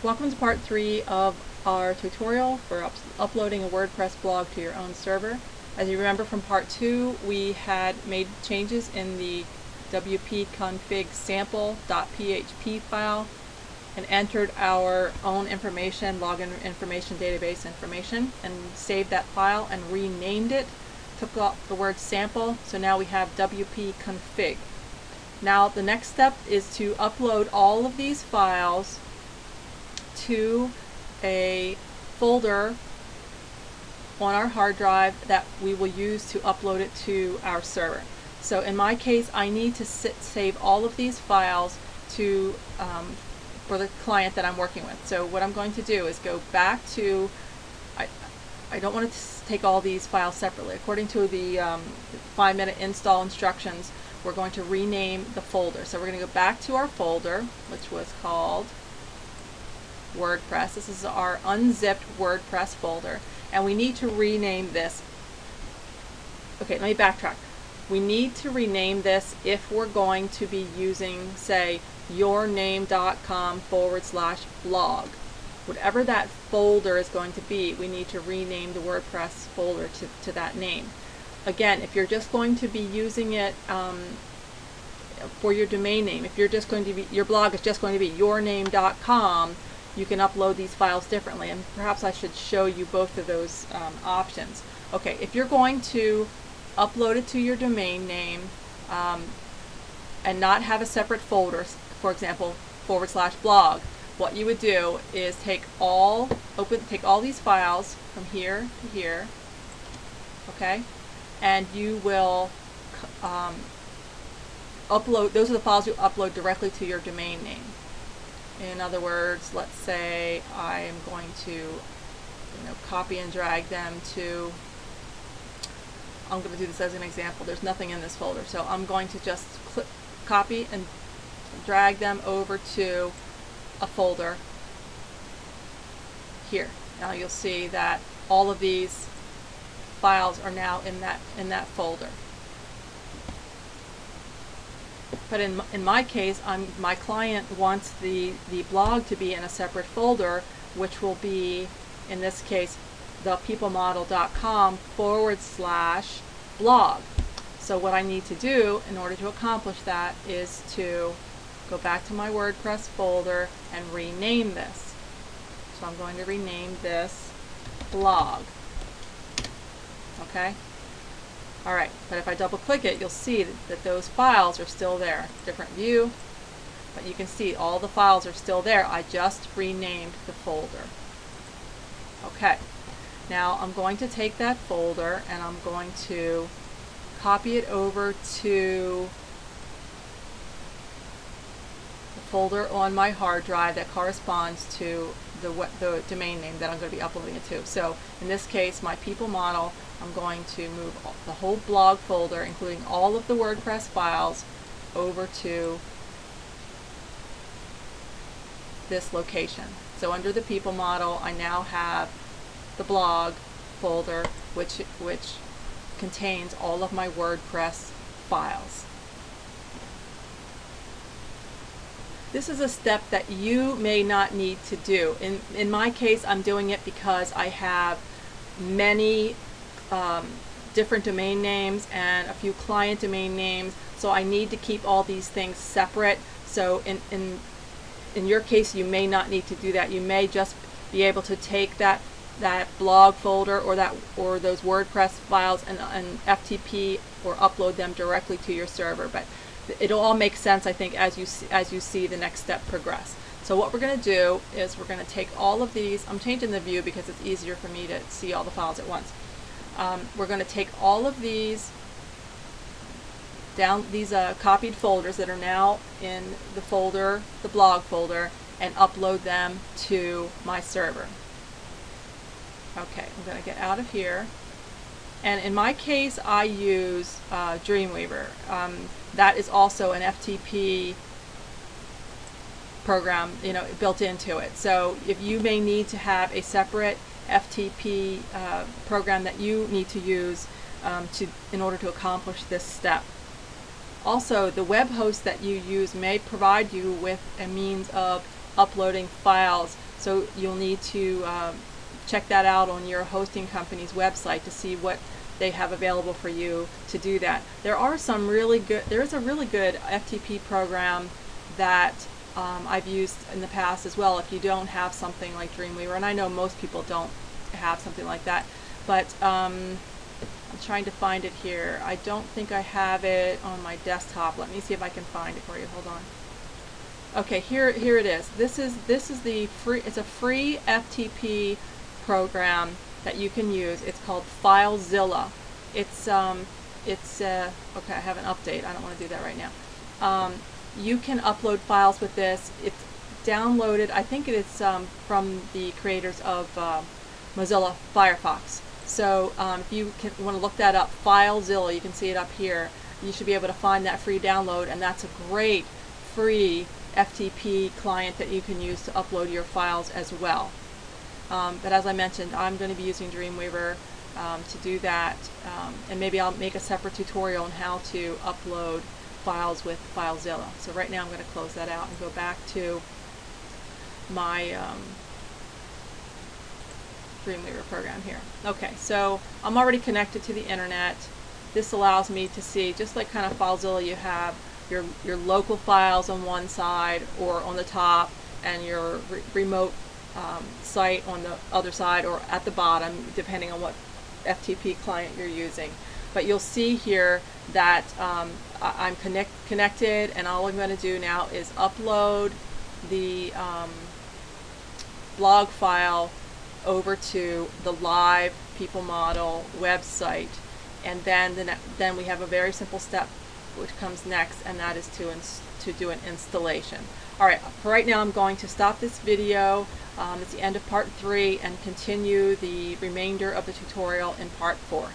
Welcome to part 3 of our tutorial for uploading a WordPress blog to your own server. As you remember from part 2, we had made changes in the wp-config sample.php file and entered our own information, login information, database information, and saved that file and renamed it. Took out the word sample, so now we have wp-config. Now the next step is to upload all of these files to a folder on our hard drive that we will use to upload it to our server. So in my case, I need to save all of these files to for the client that I'm working with. So what I'm going to do is go back to, I don't want to take all these files separately. According to the 5-minute install instructions, we're going to rename the folder. So we're going to go back to our folder, which was called WordPress. This is our unzipped WordPress folder, and we need to rename this. Okay, let me backtrack. We need to rename this if we're going to be using, say, yourname.com/blog. Whatever that folder is going to be, we need to rename the WordPress folder to that name. Again, if you're just going to be using it for your domain name, if you're just going to be, your blog is just going to be yourname.com, you can upload these files differently, and perhaps I should show you both of those options. Okay, if you're going to upload it to your domain name and not have a separate folder, for example, /blog, what you would do is take all these files from here to here, okay, and you will upload. Those are the files you upload directly to your domain name. In other words, let's say I am going to copy and drag them to, I'm going to do this as an example. There's nothing in this folder, so I'm going to just copy and drag them over to a folder here. Now you'll see that all of these files are now in that folder. But in my case, my client wants the blog to be in a separate folder, which will be, in this case, thepeoplemodel.com/blog. So what I need to do in order to accomplish that is to go back to my WordPress folder and rename this. So I'm going to rename this blog. Okay? Alright, but if I double click it, you'll see that those files are still there. Different view, but you can see all the files are still there. I just renamed the folder. Okay, now I'm going to take that folder and I'm going to copy it over to the folder on my hard drive that corresponds to the domain name that I'm going to be uploading it to. So in this case, my people model, I'm going to move the whole blog folder, including all of the WordPress files, over to this location. So under the people model, I now have the blog folder, which contains all of my WordPress files. This is a step that you may not need to do. In my case, I'm doing it because I have many different domain names and a few client domain names, so I need to keep all these things separate. So in your case, you may not need to do that. You may just be able to take that blog folder or those WordPress files and FTP or upload them directly to your server. But it'll all make sense, I think, as you see the next step progress. So what we're going to do is we're going to take all of these. I'm changing the view because it's easier for me to see all the files at once. We're going to take all of these copied folders that are now in the folder, the blog folder, and upload them to my server. Okay, I'm going to get out of here. And in my case, I use Dreamweaver. That is also an FTP program, built into it. So if you may need to have a separate FTP program that you need to use in order to accomplish this step. Also, the web host that you use may provide you with a means of uploading files So you'll need to check that out on your hosting company's website to see what they have available for you to do that. There is a really good FTP program that I've used in the past as well if you don't have something like Dreamweaver, and I know most people don't have something like that, but I'm trying to find it here. I don't think I have it on my desktop. Let me see if I can find it for you. Hold on. Okay, here it is. This is the free. It's a free FTP program that you can use. It's called FileZilla. It's okay. I have an update. I don't want to do that right now. You can upload files with this. It's downloaded. I think it's from the creators of Mozilla Firefox. So if you want to look that up, FileZilla, you can see it up here. You should be able to find that free download, and that's a great free FTP client that you can use to upload your files as well. But as I mentioned, I'm going to be using Dreamweaver to do that, and maybe I'll make a separate tutorial on how to upload files with FileZilla. So right now I'm going to close that out and go back to my Dreamweaver program here. Okay, so I'm already connected to the internet. This allows me to see, just like kind of FileZilla, you have your local files on one side or on the top, and your remote site on the other side or at the bottom, depending on what FTP client you're using. But you'll see here that I'm connected, and all I'm going to do now is upload the blog file over to the live People Model website, and then we have a very simple step which comes next, and that is to do an installation. Alright, for right now I'm going to stop this video. It's the end of part 3, and continue the remainder of the tutorial in part 4.